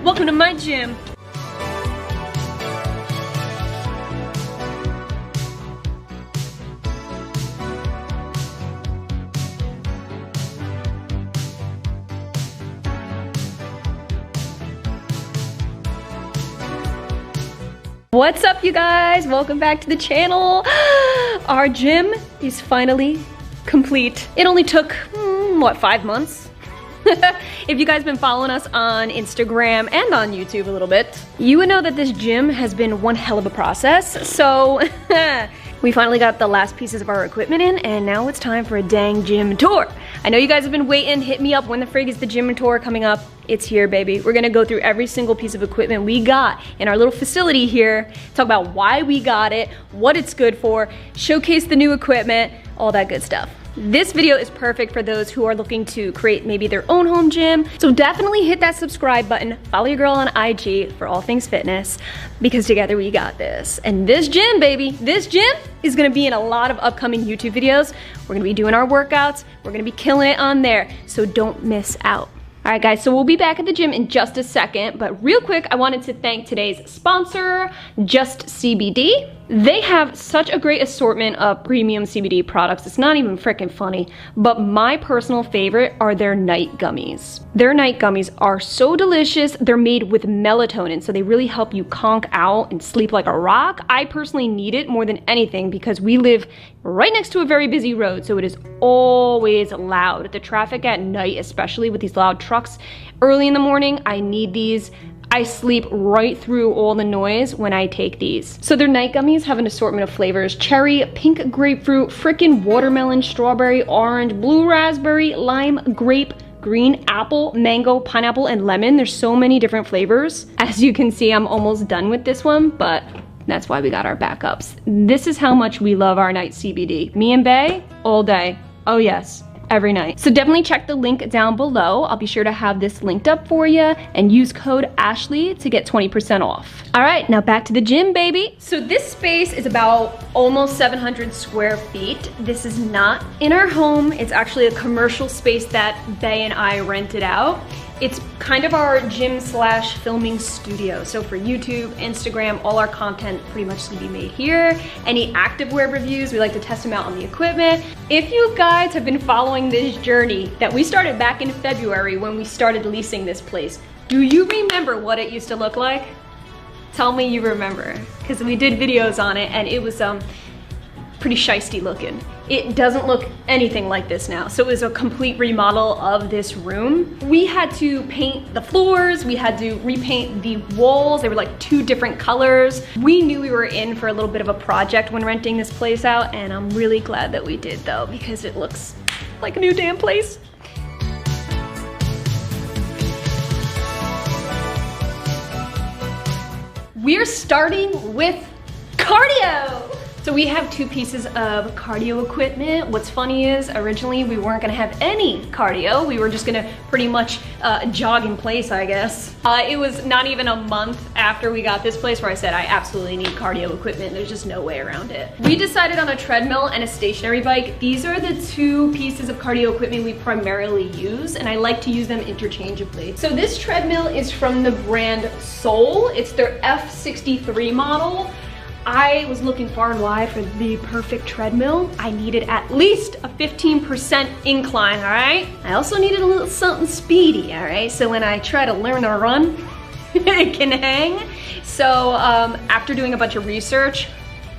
Welcome to my gym. What's up, you guys? Welcome back to the channel. Our gym is finally complete. It only took, what, 5 months? If you guys been following us on Instagram and on YouTube a little bit, you would know that this gym has been one hell of a process. So we finally got the last pieces of our equipment in, and now it's time for a dang gym tour. I know you guys have been waiting. Hit me up. When the frig is the gym tour coming up? It's here, baby. We're gonna go through every single piece of equipment we got in our little facility here, talk about why we got it, what it's good for, showcase the new equipment, all that good stuff. This video is perfect for those who are looking to create maybe their own home gym. So definitely hit that subscribe button, follow your girl on IG for all things fitness, because together we got this. And this gym, baby, this gym is gonna be in a lot of upcoming YouTube videos. We're gonna be doing our workouts. We're gonna be killing it on there, so don't miss out. All right, guys, so we'll be back at the gym in just a second, but real quick, I wanted to thank today's sponsor, Just CBD. They have such a great assortment of premium CBD products. It's not even freaking funny, but my personal favorite are their night gummies. Their night gummies are so delicious. They're made with melatonin, so they really help you conk out and sleep like a rock. I personally need it more than anything because we live right next to a very busy road, so it is always loud. The traffic at night, especially with these loud trucks early in the morning, I need these. I sleep right through all the noise when I take these. So their night gummies have an assortment of flavors: cherry, pink grapefruit, frickin' watermelon, strawberry, orange, blue raspberry, lime, grape, green apple, mango, pineapple, and lemon. There's so many different flavors. As you can see, I'm almost done with this one, but that's why we got our backups. This is how much we love our night CBD. Me and Bae, all day. Oh yes. Every night. So definitely check the link down below. I'll be sure to have this linked up for you, and use code Ashley to get 20% off. All right, now back to the gym, baby. So this space is about almost 700 square feet. This is not in our home. It's actually a commercial space that Bae and I rented out. It's kind of our gym slash filming studio. So for YouTube, Instagram, all our content pretty much is gonna be made here. Any activewear reviews, we like to test them out on the equipment. If you guys have been following this journey that we started back in February when we started leasing this place, do you remember what it used to look like? Tell me you remember, because we did videos on it and it was pretty shisty looking. It doesn't look anything like this now. So it was a complete remodel of this room. We had to paint the floors, we had to repaint the walls. They were like 2 different colors. We knew we were in for a little bit of a project when renting this place out, and I'm really glad that we did though, because it looks like a new damn place. We're starting with cardio. So we have 2 pieces of cardio equipment. What's funny is originally we weren't gonna have any cardio. We were just gonna pretty much jog in place, I guess. It was not even a month after we got this place where I said I absolutely need cardio equipment. There's just no way around it. We decided on a treadmill and a stationary bike. These are the 2 pieces of cardio equipment we primarily use, and I like to use them interchangeably. So this treadmill is from the brand Soul. It's their F63 model. I was looking far and wide for the perfect treadmill. I needed at least a 15% incline, all right? I also needed a little something speedy, all right? So when I try to learn to run, it can hang. So after doing a bunch of research,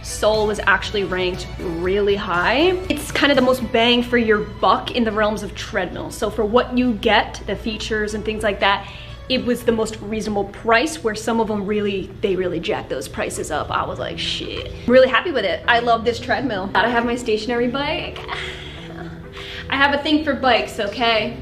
Soul was actually ranked really high. It's kind of the most bang for your buck in the realms of treadmill. So for what you get, the features and things like that, it was the most reasonable price, where some of them they really jacked those prices up. I was like, shit. I'm really happy with it. I love this treadmill. Gotta have my stationary bike. I have a thing for bikes, okay?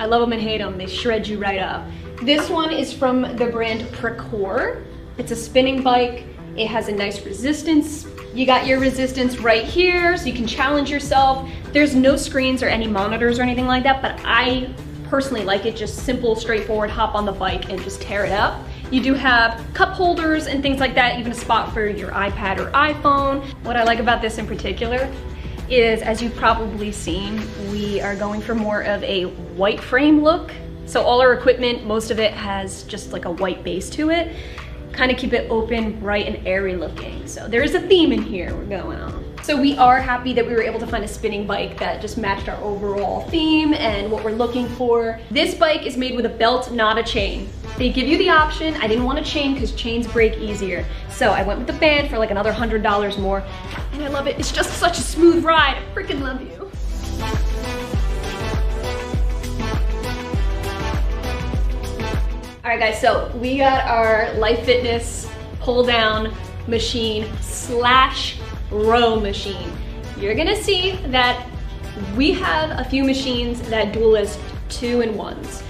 I love them and hate them. They shred you right up. This one is from the brand Precor. It's a spinning bike. It has a nice resistance. You got your resistance right here, so you can challenge yourself. There's no screens or any monitors or anything like that, but I personally like it just simple, straightforward, hop on the bike and just tear it up. You do have cup holders and things like that, even a spot for your iPad or iPhone. What I like about this in particular is, as you've probably seen, we are going for more of a white frame look So all our equipment, most of it has just like a white base to it. Kind of keep it open, bright, and airy looking. So there is a theme in here we're going on. So we are happy that we were able to find a spinning bike that just matched our overall theme and what we're looking for. This bike is made with a belt, not a chain. They give you the option. I didn't want a chain because chains break easier. So I went with the band for like another $100 more, and I love it. It's just such a smooth ride. I freaking love you. All right guys, so we got our Life Fitness pull down machine slash row machine. You're gonna see that we have a few machines that dual as 2-in-1s.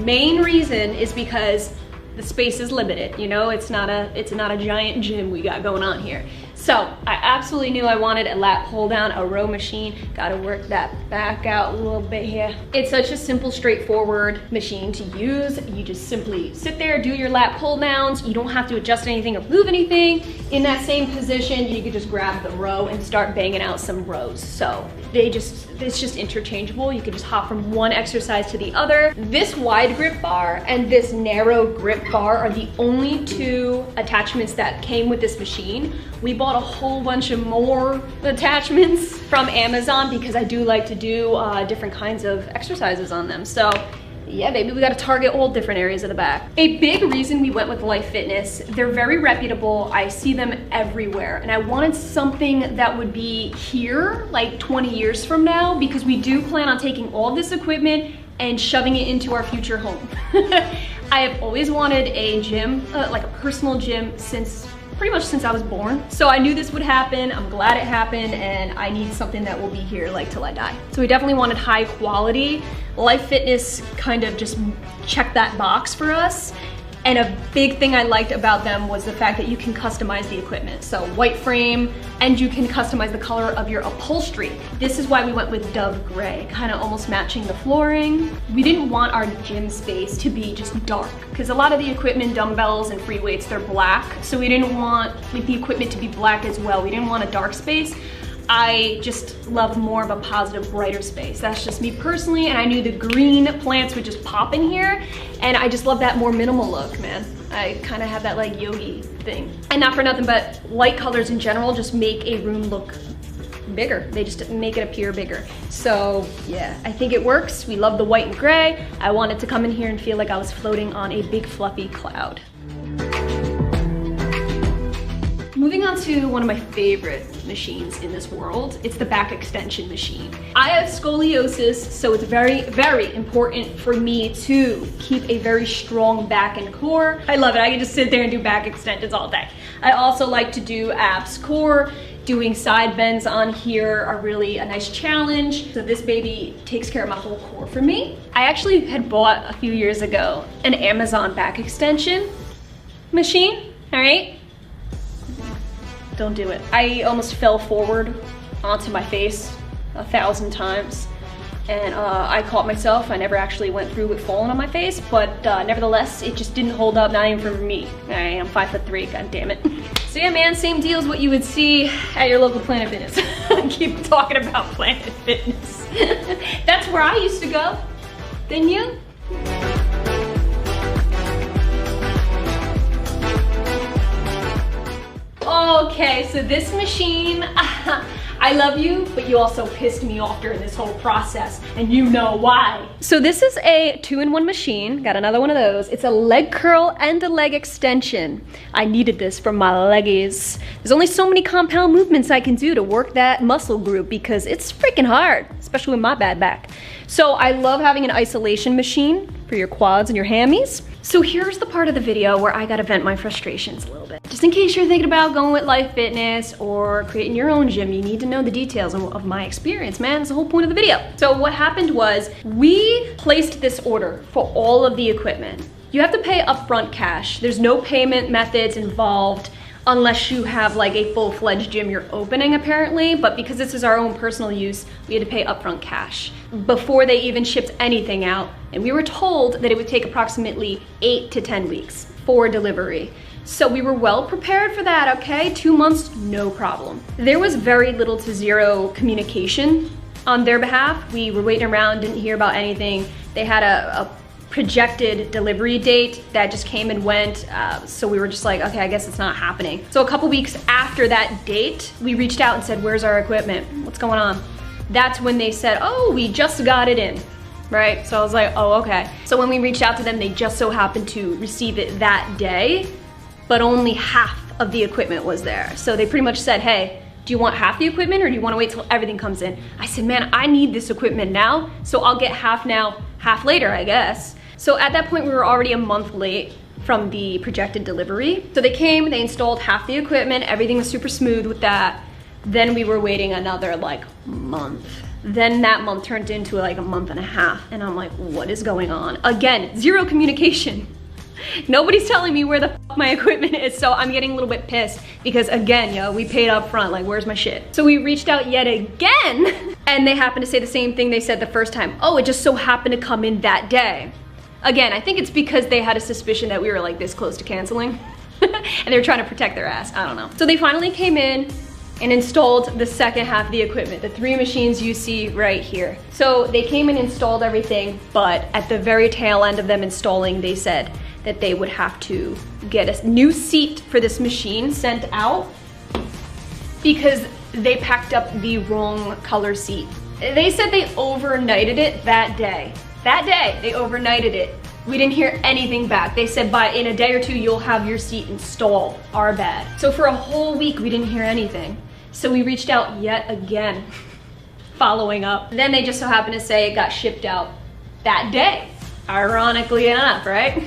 Main reason is because the space is limited. You know, it's not a giant gym we got going on here. So I absolutely knew I wanted a lat pull down, a row machine. Gotta work that back out a little bit here. It's such a simple, straightforward machine to use. You just simply sit there, do your lat pull downs. You don't have to adjust anything or move anything. In that same position, you can just grab the row and start banging out some rows. So it's just interchangeable. You can just hop from one exercise to the other. This wide grip bar and this narrow grip bar are the only two attachments that came with this machine. We bought a whole bunch of more attachments from Amazon because I do like to do different kinds of exercises on them. So yeah, baby, we gotta target all different areas of the back. A big reason we went with Life Fitness, they're very reputable. I see them everywhere. And I wanted something that would be here like 20 years from now, because we do plan on taking all this equipment and shoving it into our future home. I have always wanted a gym, like a personal gym, pretty much since I was born. So I knew this would happen. I'm glad it happened, and I need something that will be here like till I die. So we definitely wanted high quality. Life Fitness kind of just checked that box for us. And a big thing I liked about them was the fact that you can customize the equipment. So white frame, and you can customize the color of your upholstery. This is why we went with Dove Gray, kind of almost matching the flooring. We didn't want our gym space to be just dark, because a lot of the equipment, dumbbells and free weights, they're black. So we didn't want like the equipment to be black as well. We didn't want a dark space. I just love more of a positive, brighter space. That's just me personally, and I knew the green plants would just pop in here, and I just love that more minimal look, man. I kind of have that like yogi thing. And not for nothing, but light colors in general just make a room look bigger. They just make it appear bigger. So yeah, I think it works. We love the white and gray. I wanted to come in here and feel like I was floating on a big fluffy cloud. Moving on to one of my favorite machines in this world, it's the back extension machine. I have scoliosis, so it's very, very important for me to keep a very strong back and core. I love it. I can just sit there and do back extensions all day. I also like to do abs core. Doing side bends on here are really a nice challenge. So this baby takes care of my whole core for me. I actually had bought a few years ago an Amazon back extension machine, all right? Don't do it. I almost fell forward onto my face 1,000 times, and I caught myself. I never actually went through with falling on my face, but nevertheless, it just didn't hold up, not even for me. I am 5'3", god damn it. So yeah, man, same deal as what you would see at your local Planet Fitness. I keep talking about Planet Fitness. That's where I used to go. Didn't you? Okay, so this machine, I love you, but you also pissed me off during this whole process, and you know why. So this is a 2-in-1 machine. Got another one of those. It's a leg curl and a leg extension. I needed this for my leggies. There's only so many compound movements I can do to work that muscle group because it's freaking hard, especially with my bad back. So I love having an isolation machine for your quads and your hammies. So here's the part of the video where I gotta vent my frustrations a little bit. Just in case you're thinking about going with Life Fitness or creating your own gym, you need to know the details of my experience, man. That's the whole point of the video. So what happened was we placed this order for all of the equipment. You have to pay upfront cash. There's no payment methods involved unless you have like a full-fledged gym you're opening apparently, but because this is our own personal use, we had to pay upfront cash before they even shipped anything out. And we were told that it would take approximately 8 to 10 weeks for delivery. So we were well prepared for that, okay? 2 months, no problem. There was very little to zero communication on their behalf. We were waiting around, didn't hear about anything. They had a projected delivery date that just came and went. So we were just like, okay, I guess it's not happening. So a couple weeks after that date, we reached out and said, where's our equipment? What's going on? That's when they said, oh, we just got it in, right? So I was like, oh, okay. So when we reached out to them, they just so happened to receive it that day, but only half of the equipment was there. So they pretty much said, hey, do you want half the equipment or do you want to wait till everything comes in? I said, man, I need this equipment now, so I'll get half now, half later, I guess. So at that point, we were already a month late from the projected delivery. So they came, they installed half the equipment, everything was super smooth with that. Then we were waiting another like month. Then that month turned into like a month and a half. And I'm like, what is going on? Again, zero communication. Nobody's telling me where the fuck my equipment is. So I'm getting a little bit pissed because again, yo, we paid up front, like where's my shit? So we reached out yet again and they happened to say the same thing they said the first time. Oh, it just so happened to come in that day. Again, I think it's because they had a suspicion that we were like this close to canceling and they were trying to protect their ass, I don't know. So they finally came in and installed the second half of the equipment, the 3 machines you see right here. So they came and installed everything, but at the very tail end of them installing, they said that they would have to get a new seat for this machine sent out because they packed up the wrong color seat. They said they overnighted it that day. That day, they overnighted it. We didn't hear anything back. They said in a day or 2, you'll have your seat installed. Our bad. So for a whole week, we didn't hear anything. So we reached out yet again, following up. Then they just so happened to say it got shipped out that day. Ironically enough, right?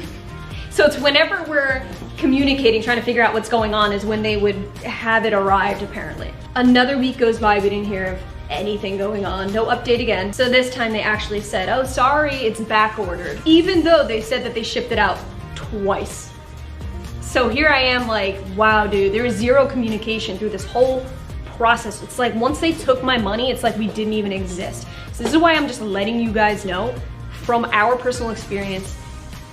So it's whenever we're communicating, trying to figure out what's going on is when they would have it arrived, apparently. Another week goes by, we didn't hear of anything going on, no update again. So this time they actually said, oh, sorry, it's back ordered. Even though they said that they shipped it out twice. So here I am like, wow, dude, there is zero communication through this whole process. It's like once they took my money, it's like we didn't even exist. So this is why I'm just letting you guys know from our personal experience.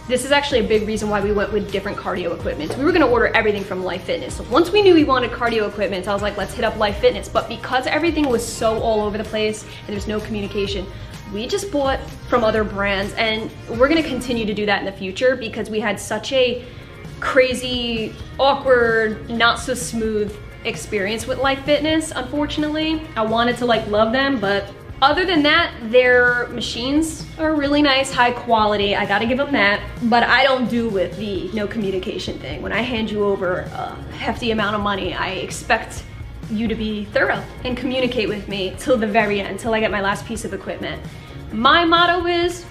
This is actually a big reason why we went with different cardio equipment. We were gonna order everything from Life Fitness. So once we knew we wanted cardio equipment, I was like, let's hit up Life Fitness. But because everything was so all over the place and there's no communication, we just bought from other brands, and we're gonna continue to do that in the future because we had such a crazy, awkward, not so smooth experience with Life Fitness, unfortunately. I wanted to like love them, but other than that, their machines are really nice, high quality. I gotta give them that. But I don't do with the no communication thing. When I hand you over a hefty amount of money, I expect you to be thorough and communicate with me till the very end, till I get my last piece of equipment. My motto is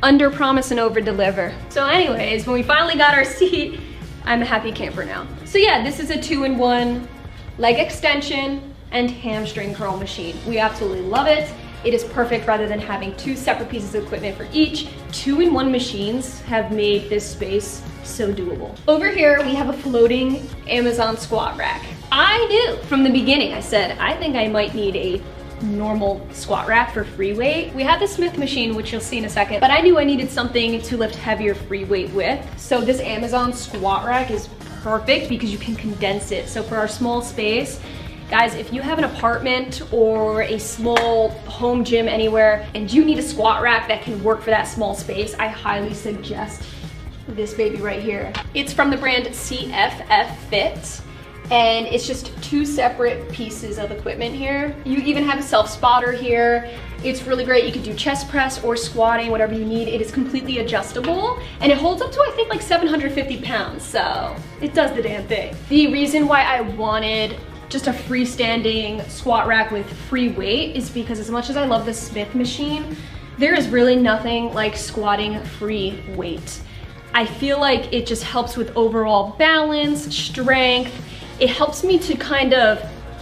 under promise and over deliver. So anyways, when we finally got our seat, I'm a happy camper now. So yeah, this is a 2-in-1 leg extension and hamstring curl machine. We absolutely love it. It is perfect rather than having 2 separate pieces of equipment for each. 2-in-1 machines have made this space so doable. Over here, we have a floating Amazon squat rack. I knew from the beginning, I said, I think I might need a normal squat rack for free weight. We have the Smith machine, which you'll see in a second, but I knew I needed something to lift heavier free weight with. So this Amazon squat rack is perfect because you can condense it. So for our small space, guys, if you have an apartment or a small home gym anywhere and you need a squat rack that can work for that small space, I highly suggest this baby right here. It's from the brand CFF Fit, and it's just 2 separate pieces of equipment here. You even have a self spotter here. It's really great. You can do chest press or squatting, whatever you need. It is completely adjustable and it holds up to, I think, like 750 pounds. So it does the damn thing. The reason why I wanted just a freestanding squat rack with free weight is because as much as I love the Smith machine, there is really nothing like squatting free weight. I feel like it just helps with overall balance, strength. It helps me to kind of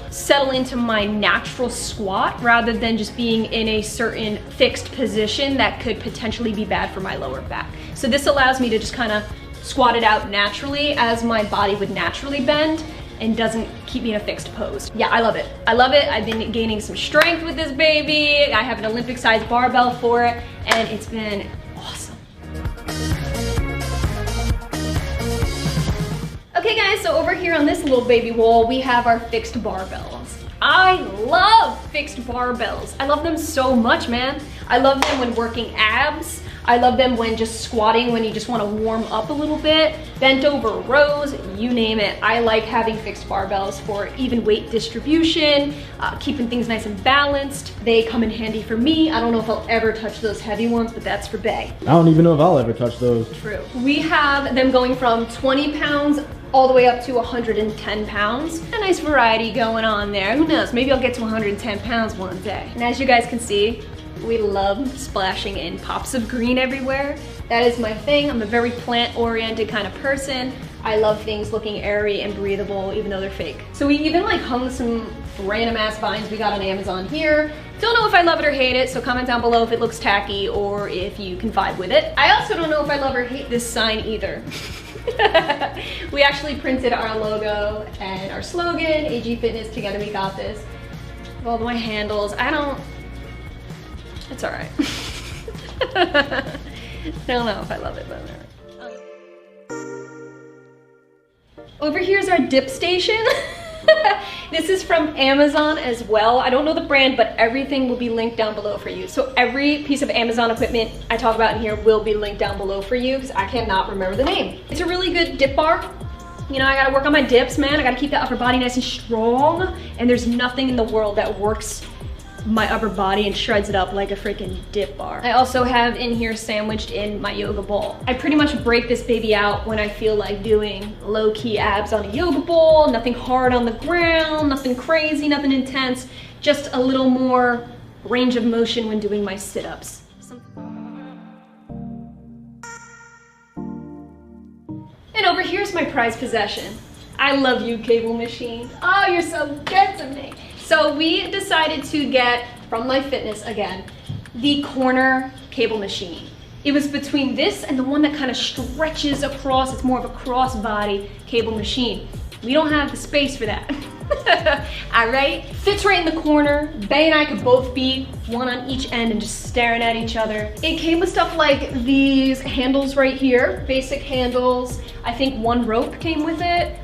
settle into my natural squat rather than just being in a certain fixed position that could potentially be bad for my lower back. So this allows me to just kind of squat it out naturally as my body would naturally bend and doesn't keep me in a fixed pose. Yeah, I love it. I love it. I've been gaining some strength with this baby. I have an Olympic-sized barbell for it, and it's been awesome. Okay Okay guys, so over here on this little baby wall, we have our fixed barbells. I love fixed barbells. I love them so much, man. I love them when working abs. I love them when just squatting, when you just want to warm up a little bit. Bent over rows, you name it. I like having fixed barbells for even weight distribution, keeping things nice and balanced. They come in handy for me. I don't know if I'll ever touch those heavy ones, but that's for Bae. I don't even know if I'll ever touch those. True. We have them going from 20 pounds all the way up to 110 pounds. A nice variety going on there. Who knows, maybe I'll get to 110 pounds one day. And as you guys can see, we love splashing in pops of green everywhere. That is my thing. I'm a very plant-oriented kind of person. I love things looking airy and breathable, even though they're fake. So we even like hung some random ass vines we got on Amazon here. Don't know if I love it or hate it, so comment down below if it looks tacky or if you can vibe with it. I also don't know if I love or hate this sign either. We actually printed our logo and our slogan, AG Fitness, together we got this. With all my handles, it's all right. I don't know if I love it, but over here's our dip station. This is from Amazon as well. I don't know the brand, but everything will be linked down below for you. So every piece of Amazon equipment I talk about in here will be linked down below for you because I cannot remember the name. It's a really good dip bar. You know, I gotta work on my dips, man. I gotta keep that upper body nice and strong. And there's nothing in the world that works my upper body and shreds it up like a freaking dip bar. I also have in here sandwiched in my yoga ball. I pretty much break this baby out when I feel like doing low-key abs on a yoga ball, nothing hard on the ground, nothing crazy, nothing intense, just a little more range of motion when doing my sit-ups. And over here's my prized possession. I love you, cable machine. Oh, you're so good to me. So we decided to get, from Life Fitness again, the corner cable machine. It was between this and the one that kind of stretches across. It's more of a crossbody cable machine. We don't have the space for that. All right, fits right in the corner. Bae and I could both be one on each end and just staring at each other. It came with stuff like these handles right here, basic handles. I think one rope came with it.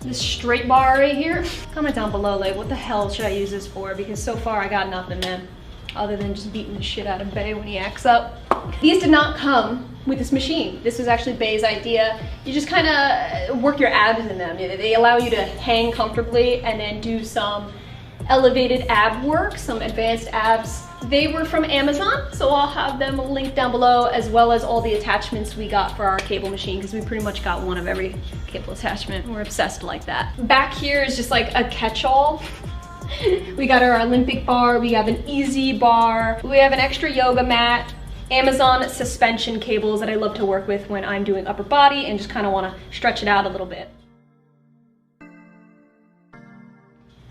This straight bar right here. Comment down below, like, what the hell should I use this for? Because so far I got nothing, man, other than just beating the shit out of Bae when he acts up. These did not come with this machine. This was actually Bae's idea. You just kind of work your abs in them. They allow you to hang comfortably and then do some elevated ab work, some advanced abs. They were from Amazon, so I'll have them linked down below, as well as all the attachments we got for our cable machine, because we pretty much got one of every cable attachment. We're obsessed like that. Back here is just like a catch-all. We got our Olympic bar, we have an easy bar, we have an extra yoga mat, Amazon suspension cables that I love to work with when I'm doing upper body and just kind of want to stretch it out a little bit.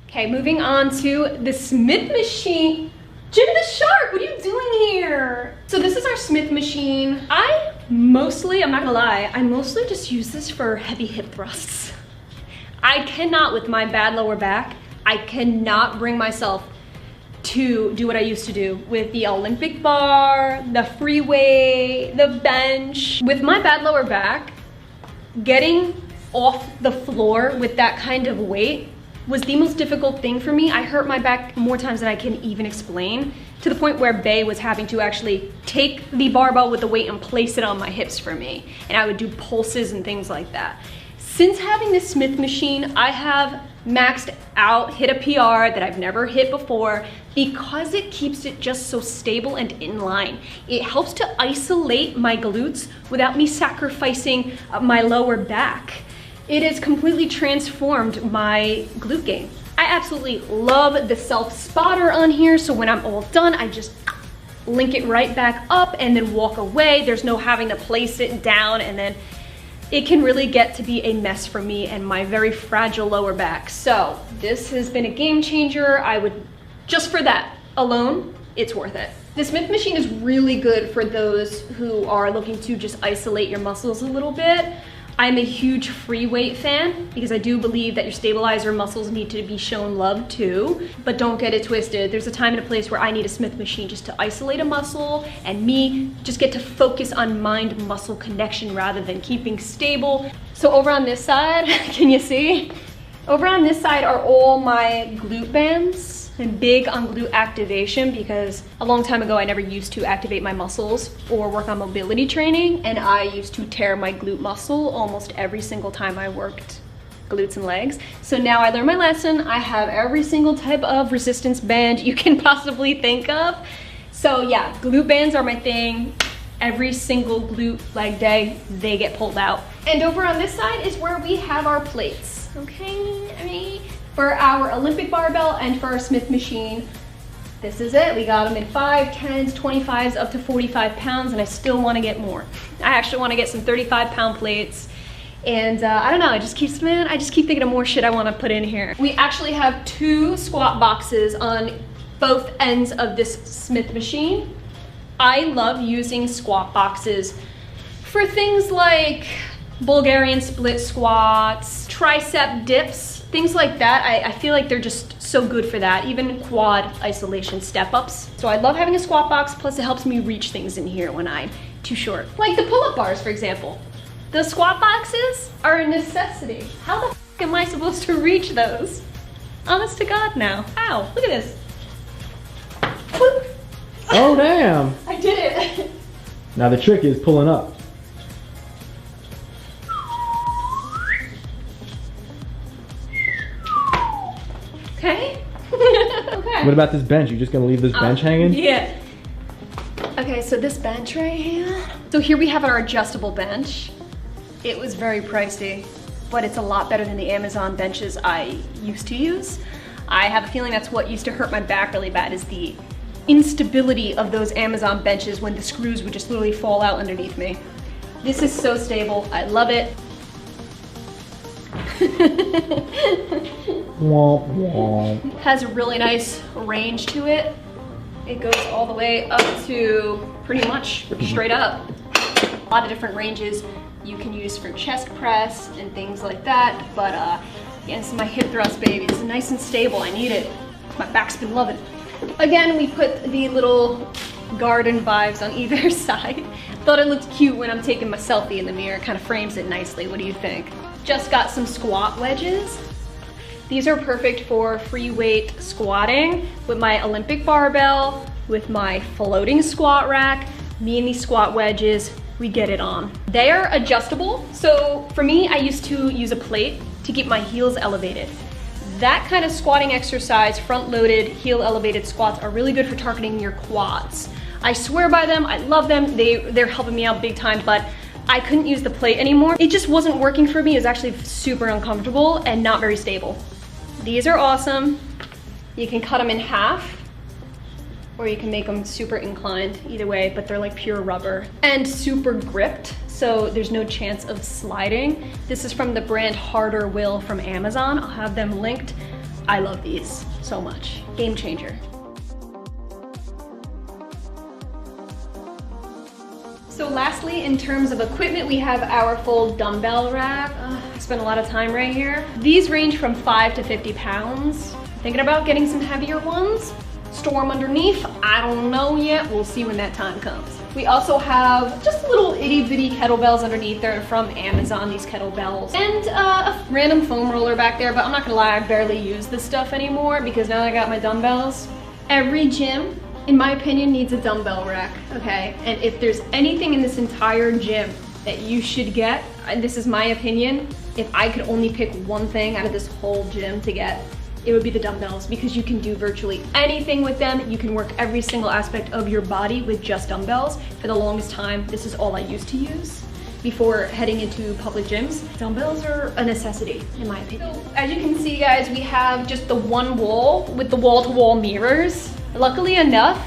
Okay, moving on to the Smith machine. Jim the Shark, what are you doing here? So this is our Smith machine. I'm not gonna lie, I mostly just use this for heavy hip thrusts. I cannot, with my bad lower back, I cannot bring myself to do what I used to do with the Olympic bar, the free weight, the bench. With my bad lower back, getting off the floor with that kind of weight was the most difficult thing for me. I hurt my back more times than I can even explain, to the point where Bae was having to actually take the barbell with the weight and place it on my hips for me. And I would do pulses and things like that. Since having this Smith machine, I have maxed out, hit a PR that I've never hit before, because it keeps it just so stable and in line. It helps to isolate my glutes without me sacrificing my lower back. It has completely transformed my glute game. I absolutely love the self-spotter on here, so when I'm all done, I just link it right back up and then walk away. There's no having to place it down, and then it can really get to be a mess for me and my very fragile lower back. So this has been a game changer. I would, just for that alone, it's worth it. The Smith machine is really good for those who are looking to just isolate your muscles a little bit. I'm a huge free weight fan because I do believe that your stabilizer muscles need to be shown love too, but don't get it twisted. There's a time and a place where I need a Smith machine just to isolate a muscle, and me just get to focus on mind-muscle connection rather than keeping stable. So over on this side, can you see? Over on this side are all my glute bands. I'm big on glute activation because a long time ago I never used to activate my muscles or work on mobility training, and I used to tear my glute muscle almost every single time I worked glutes and legs. So now I learned my lesson. I have every single type of resistance band you can possibly think of. So yeah, glute bands are my thing. Every single glute leg day, they get pulled out. And over on this side is where we have our plates, okay? For our Olympic barbell and for our Smith machine, this is it. We got them in 5, 10s, 25s, up to 45 pounds, and I still want to get more. I actually want to get some 35-pound plates, and I don't know, I just keep thinking of more shit I want to put in here. We actually have 2 squat boxes on both ends of this Smith machine. I love using squat boxes for things like Bulgarian split squats, tricep dips, things like that. I feel like they're just so good for that, even quad isolation step-ups. So I love having a squat box, plus it helps me reach things in here when I'm too short. Like the pull-up bars, for example. The squat boxes are a necessity. How the f am I supposed to reach those? Honest to God now. Ow, look at this. Whoop. Oh, damn. I did it. Now the trick is pulling up. Okay. Okay. What about this bench? You just gonna leave this bench hanging? Yeah. Okay, so this bench right here. So here we have our adjustable bench. It was very pricey, but it's a lot better than the Amazon benches I used to use. I have a feeling that's what used to hurt my back really bad, is the instability of those Amazon benches when the screws would just literally fall out underneath me. This is so stable. I love it. Womp womp. It has a really nice range to it. It goes all the way up to pretty much straight up. A lot of different ranges you can use for chest press and things like that. But yeah, this is my hip thrust, baby. This is nice and stable. I need it. My back's been loving it. Again, we put the little garden vibes on either side. Thought it looked cute when I'm taking my selfie in the mirror. It kind of frames it nicely. What do you think? Just got some squat wedges. These are perfect for free weight squatting with my Olympic barbell, with my floating squat rack. Me and these squat wedges, we get it on. They are adjustable. So for me, I used to use a plate to keep my heels elevated. That kind of squatting exercise, front-loaded, heel-elevated squats, are really good for targeting your quads. I swear by them, I love them, they're helping me out big time, but I couldn't use the plate anymore. It just wasn't working for me. It was actually super uncomfortable and not very stable. These are awesome. You can cut them in half, or you can make them super inclined, either way, but they're like pure rubber and super gripped, so there's no chance of sliding. This is from the brand Harder Will from Amazon. I'll have them linked. I love these so much. Game changer. So lastly, in terms of equipment, we have our full dumbbell rack. I spent a lot of time right here. These range from 5 to 50 pounds. Thinking about getting some heavier ones. Store them underneath. I don't know yet. We'll see when that time comes. We also have just little itty bitty kettlebells underneath. They're from Amazon, these kettlebells. And a random foam roller back there, but I'm not gonna lie, I barely use this stuff anymore because now that I got my dumbbells. Every gym, in my opinion, needs a dumbbell rack, okay? And if there's anything in this entire gym that you should get, and this is my opinion, if I could only pick one thing out of this whole gym to get, it would be the dumbbells, because you can do virtually anything with them. You can work every single aspect of your body with just dumbbells. For the longest time, this is all I used to use before heading into public gyms. Dumbbells are a necessity, in my opinion. So, as you can see, guys, we have just the one wall with the wall-to-wall mirrors. Luckily enough,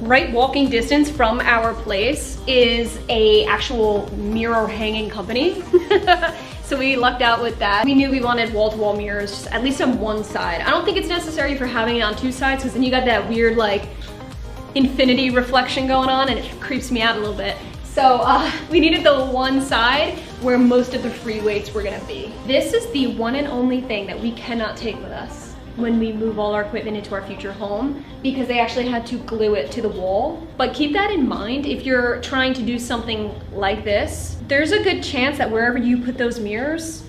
right walking distance from our place is a actual mirror hanging company. So we lucked out with that. We knew we wanted wall-to-wall mirrors, at least on one side. I don't think it's necessary for having it on two sides, because then you got that weird like infinity reflection going on and it creeps me out a little bit. So we needed the one side, where most of the free weights were gonna be. This is the one and only thing that we cannot take with us when we move all our equipment into our future home, because they actually had to glue it to the wall. But keep that in mind if you're trying to do something like this. There's a good chance that wherever you put those mirrors,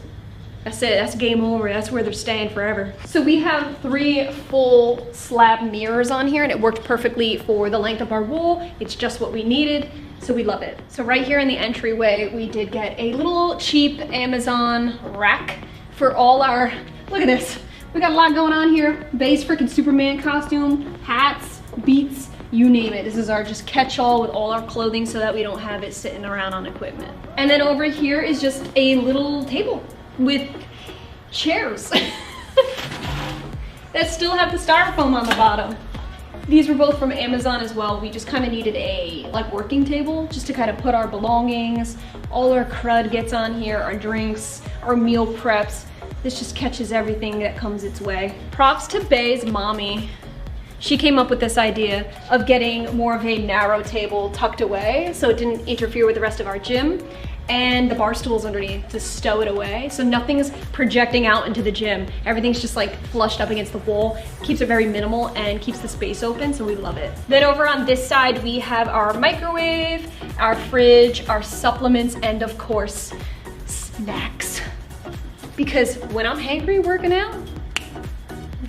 that's it, that's game over, that's where they're staying forever. So we have 3 full slab mirrors on here, and it worked perfectly for the length of our wall. It's just what we needed, so we love it. So right here in the entryway, we did get a little cheap Amazon rack for all our, look at this. We got a lot going on here. Bay's freaking Superman costume, hats, beats, you name it. This is our just catch-all with all our clothing so that we don't have it sitting around on equipment. And then over here is just a little table with chairs that still have the styrofoam on the bottom. These were both from Amazon as well. We just kind of needed a like working table just to kind of put our belongings, all our crud gets on here, our drinks, our meal preps. This just catches everything that comes its way. Props to Bay's mommy. She came up with this idea of getting more of a narrow table tucked away so it didn't interfere with the rest of our gym, and the bar stools underneath to stow it away. So nothing's projecting out into the gym. Everything's just like flushed up against the wall. Keeps it very minimal and keeps the space open, so we love it. Then over on this side, we have our microwave, our fridge, our supplements, and of course, snacks. Because when I'm hangry working out,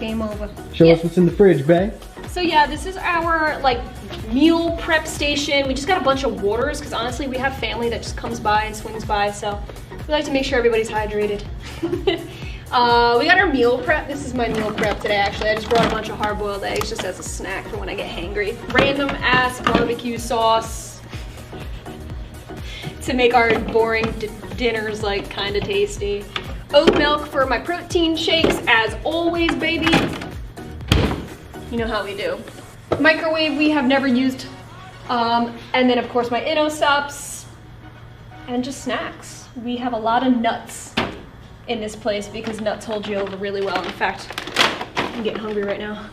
game over. Show us what's in the fridge, Bay. So yeah, this is our like meal prep station. We just got a bunch of waters because honestly we have family that just comes by and swings by, so we like to make sure everybody's hydrated. We got our meal prep. This is my meal prep today actually. I just brought a bunch of hard-boiled eggs just as a snack for when I get hangry. Random ass barbecue sauce to make our boring dinners like kind of tasty. Oat milk for my protein shakes, as always, baby. You know how we do. Microwave we have never used. And then of course my InnoSups and just snacks. We have a lot of nuts in this place because nuts hold you over really well. In fact, I'm getting hungry right now.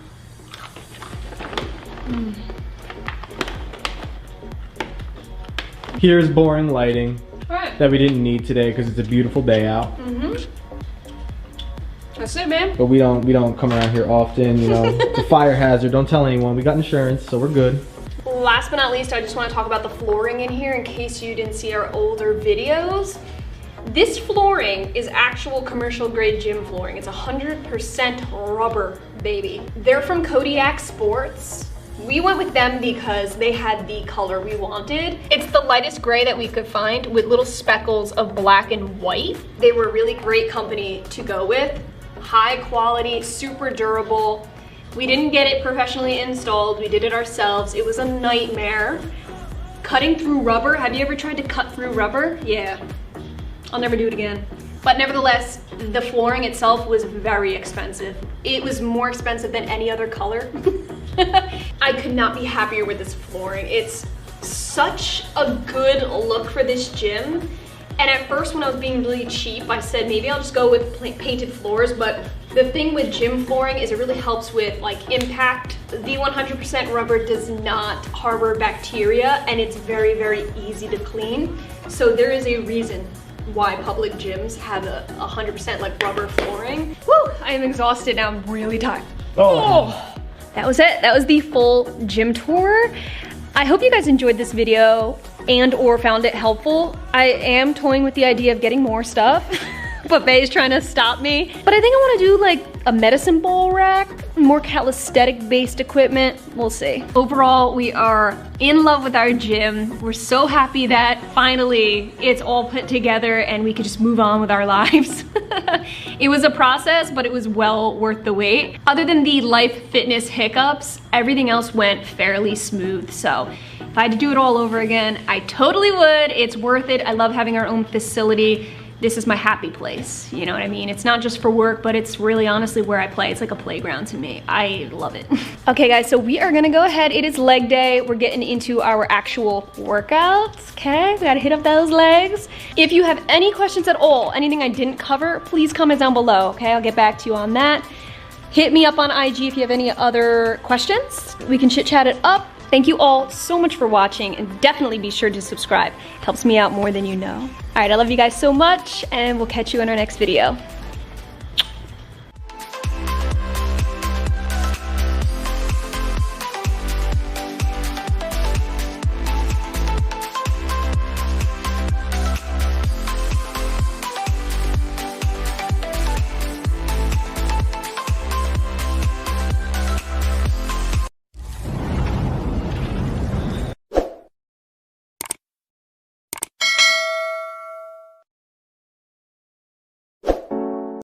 Here's boring lighting. Alright. That we didn't need today because it's a beautiful day out. That's it, man. But we don't come around here often, you know. It's a fire hazard. Don't tell anyone. We got insurance, so we're good. Last but not least, I just want to talk about the flooring in here in case you didn't see our older videos. This flooring is actual commercial grade gym flooring. It's 100% rubber, baby. They're from Kodiak Sports. We went with them because they had the color we wanted. It's the lightest gray that we could find with little speckles of black and white. They were a really great company to go with. High quality, super durable. We didn't get it professionally installed. We did it ourselves. It was a nightmare. Cutting through rubber. Have you ever tried to cut through rubber? Yeah. I'll never do it again. But nevertheless, the flooring itself was very expensive. It was more expensive than any other color. I could not be happier with this flooring. It's such a good look for this gym. And at first when I was being really cheap, I said maybe I'll just go with painted floors, but the thing with gym flooring is it really helps with like impact. The 100% rubber does not harbor bacteria and it's very, very easy to clean. So there is a reason why public gyms have a 100% like rubber flooring. Woo, I am exhausted now, I'm really tired. Oh. That was it, that was the full gym tour. I hope you guys enjoyed this video and or found it helpful. I am toying with the idea of getting more stuff, but Bay's trying to stop me. But I think I wanna do like a medicine ball rack, more calisthenic based equipment, we'll see. Overall, we are in love with our gym. We're so happy that finally it's all put together and we could just move on with our lives. It was a process, but it was well worth the wait. Other than the life fitness hiccups, everything else went fairly smooth. So if I had to do it all over again, I totally would. It's worth it. I love having our own facility. This is my happy place, you know what I mean? It's not just for work, but it's really honestly where I play. It's like a playground to me. I love it. Okay guys, so we are gonna go ahead. It is leg day. We're getting into our actual workouts, okay? We gotta hit up those legs. If you have any questions at all, anything I didn't cover, please comment down below, okay? I'll get back to you on that. Hit me up on IG if you have any other questions. We can chit chat it up. Thank you all so much for watching, and definitely be sure to subscribe. It helps me out more than you know. All right, I love you guys so much, and we'll catch you in our next video.